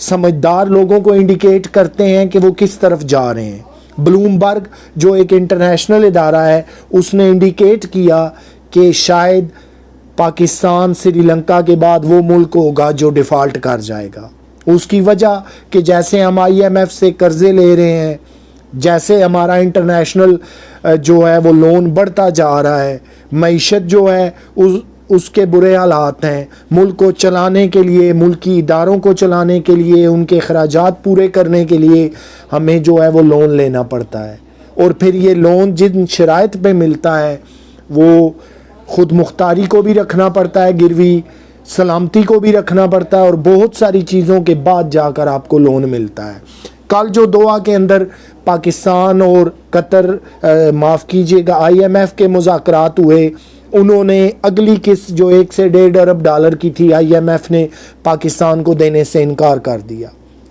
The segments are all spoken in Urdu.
سمجھدار لوگوں کو انڈیکیٹ کرتے ہیں کہ وہ کس طرف جا رہے ہیں۔ بلومبرگ جو ایک انٹرنیشنل ادارہ ہے، اس نے انڈیکیٹ کیا کہ شاید پاکستان سری لنکا کے بعد وہ ملک ہوگا جو ڈیفالٹ کر جائے گا۔ اس کی وجہ کہ جیسے ہم IMF سے قرضے لے رہے ہیں، جیسے ہمارا انٹرنیشنل جو ہے وہ لون بڑھتا جا رہا ہے، معیشت جو ہے اس کے برے حالات ہیں، ملک کو چلانے کے لیے، ملکی اداروں کو چلانے کے لیے، ان کے اخراجات پورے کرنے کے لیے ہمیں جو ہے وہ لون لینا پڑتا ہے۔ اور پھر یہ لون جن شرائط پہ ملتا ہے وہ خود مختاری کو بھی رکھنا پڑتا ہے گروی، سلامتی کو بھی رکھنا پڑتا ہے، اور بہت ساری چیزوں کے بعد جا کر آپ کو لون ملتا ہے۔ کل جو دوحہ کے اندر پاکستان اور قطر معاف کیجیے گا IMF کے مذاکرات ہوئے، انہوں نے اگلی قسط جو 1 سے 1.5 ارب ڈالر کی تھی IMF نے پاکستان کو دینے سے انکار کر دیا،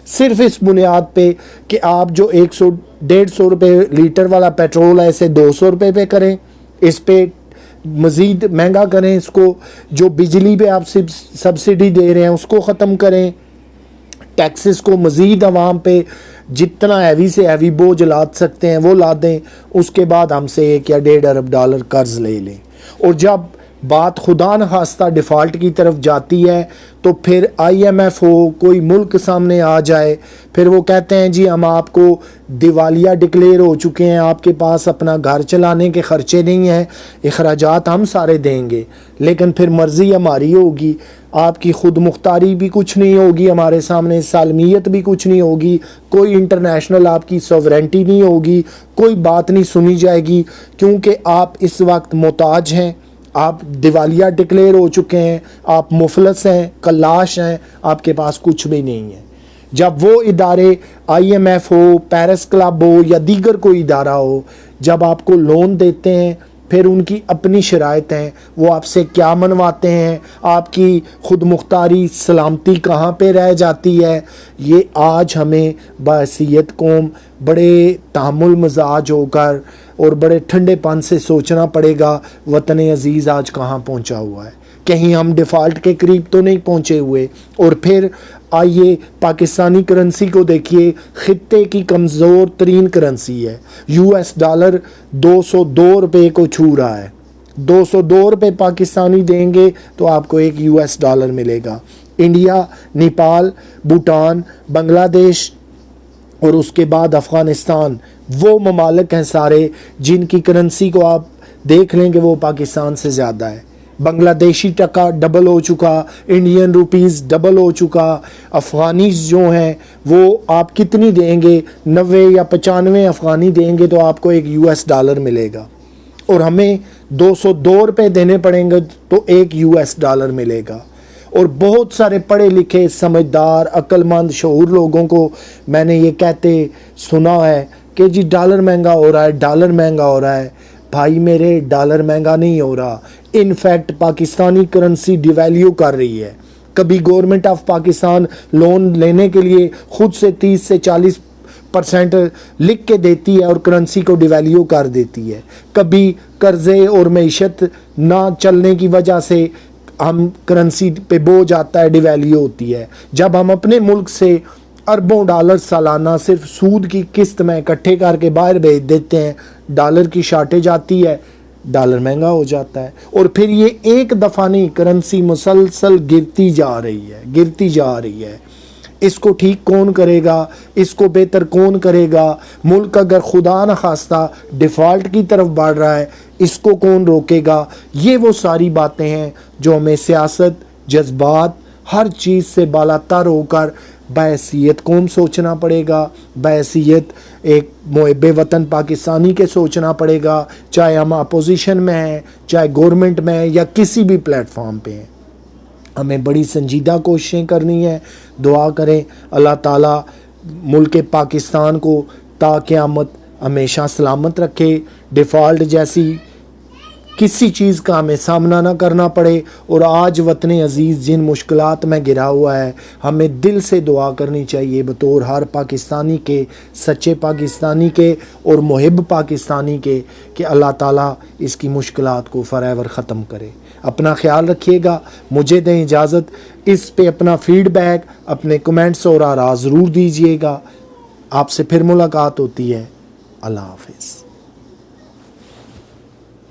صرف اس بنیاد پہ کہ آپ جو 150 روپے لیٹر والا پیٹرول ہے اسے 200 روپے پہ کریں، اس پہ مزید مہنگا کریں، اس کو جو بجلی پہ آپ سبسڈی دے رہے ہیں اس کو ختم کریں، ٹیکسز کو مزید عوام پہ جتنا ہیوی سے ہیوی بوجھ لاد سکتے ہیں وہ لادیں، اس کے بعد ہم سے 1 یا 1.5 ارب ڈالر قرض لے لیں۔ اور جب بات خدا نخواستہ ڈیفالٹ کی طرف جاتی ہے تو پھر IMF ہو، کوئی ملک سامنے آ جائے، پھر وہ کہتے ہیں جی ہم آپ کو دیوالیہ ڈکلیئر ہو چکے ہیں، آپ کے پاس اپنا گھر چلانے کے خرچے نہیں ہیں، اخراجات ہم سارے دیں گے، لیکن پھر مرضی ہماری ہوگی، آپ کی خود مختاری بھی کچھ نہیں ہوگی، ہمارے سامنے سالمیت بھی کچھ نہیں ہوگی، کوئی انٹرنیشنل آپ کی سوورنٹی نہیں ہوگی، کوئی بات نہیں سنی جائے گی، کیونکہ آپ اس وقت محتاج ہیں، آپ دیوالیہ ڈکلیئر ہو چکے ہیں، آپ مفلس ہیں، کلاش ہیں، آپ کے پاس کچھ بھی نہیں ہے۔ جب وہ ادارے IMF ہو، پیرس کلب ہو یا دیگر کوئی ادارہ ہو، جب آپ کو لون دیتے ہیں پھر ان کی اپنی شرائط ہیں، وہ آپ سے کیا منواتے ہیں، آپ کی خود مختاری سلامتی کہاں پہ رہ جاتی ہے، یہ آج ہمیں بحیثیت قوم بڑے تحمل مزاج ہو کر اور بڑے ٹھنڈے پن سے سوچنا پڑے گا وطن عزیز آج کہاں پہنچا ہوا ہے، کہیں ہم ڈیفالٹ کے قریب تو نہیں پہنچے ہوئے۔ اور پھر آئیے پاکستانی کرنسی کو دیکھیے، خطے کی کمزور ترین کرنسی ہے، US ڈالر 202 روپے کو چھو رہا ہے، 202 روپے پاکستانی دیں گے تو آپ کو 1 US ڈالر ملے گا۔ انڈیا، نیپال، بھوٹان، بنگلہ دیش اور اس کے بعد افغانستان وہ ممالک ہیں سارے جن کی کرنسی کو آپ دیکھ لیں کہ وہ پاکستان سے زیادہ ہے۔ بنگلہ دیشی ٹکا ڈبل ہو چکا، انڈین روپیز ڈبل ہو چکا، افغانیز جو ہیں وہ آپ کتنی دیں گے، 90 یا 95 افغانی دیں گے تو آپ کو 1 US ڈالر ملے گا، اور ہمیں 202 روپے دینے پڑیں گے تو 1 US ڈالر ملے گا۔ اور بہت سارے پڑھے لکھے سمجھدار عقل مند شعور لوگوں کو میں نے یہ کہتے سنا ہے کہ جی ڈالر مہنگا ہو رہا ہے، ڈالر مہنگا ہو رہا ہے۔ بھائی میرے، ڈالر مہنگا نہیں ہو رہا، انفیکٹ پاکستانی کرنسی ڈیویلیو کر رہی ہے۔ کبھی گورنمنٹ آف پاکستان لون لینے کے لیے خود سے 30 سے 40% لکھ کے دیتی ہے اور کرنسی کو ڈیویلیو کر دیتی ہے۔ کبھی قرضے اور معیشت نہ چلنے کی وجہ سے ہم کرنسی پہ بوجھ آتا ہے، ڈیویلیو ہوتی ہے۔ جب ہم اپنے ملک سے اربوں ڈالر سالانہ صرف سود کی قسط میں اکٹھے کر کے باہر بھیج دیتے ہیں، ڈالر کی شارٹیج آتی ہے، ڈالر مہنگا ہو جاتا ہے، اور پھر یہ ایک دفعہ نہیں، کرنسی مسلسل گرتی جا رہی ہے۔ اس کو ٹھیک کون کرے گا، اس کو بہتر کون کرے گا؟ ملک اگر خدا نخواستہ ڈیفالٹ کی طرف بڑھ رہا ہے، اس کو کون روکے گا؟ یہ وہ ساری باتیں ہیں جو ہمیں سیاست، جذبات، ہر چیز سے بالا تر ہو کر بحیثیت قوم سوچنا پڑے گا، بحیثیت ایک محب وطن پاکستانی کے سوچنا پڑے گا، چاہے ہم اپوزیشن میں ہیں، چاہے گورنمنٹ میں ہیں، یا کسی بھی پلیٹ فارم پہ ہیں۔ ہمیں بڑی سنجیدہ کوششیں کرنی ہیں۔ دعا کریں اللہ تعالیٰ ملک پاکستان کو تا قیامت ہمیشہ سلامت رکھے، ڈیفالٹ جیسی کسی چیز کا ہمیں سامنا نہ کرنا پڑے۔ اور آج وطن عزیز جن مشکلات میں گرا ہوا ہے، ہمیں دل سے دعا کرنی چاہیے بطور ہر پاکستانی کے، سچے پاکستانی کے اور محب پاکستانی کے، کہ اللہ تعالیٰ اس کی مشکلات کو forever ختم کرے۔ اپنا خیال رکھیے گا. مجھے دیں اجازت. اس پہ اپنا فیڈ بیک، اپنے کمنٹس اور آراء ضرور دیجیے گا. آپ سے پھر ملاقات ہوتی ہے. اللہ حافظ.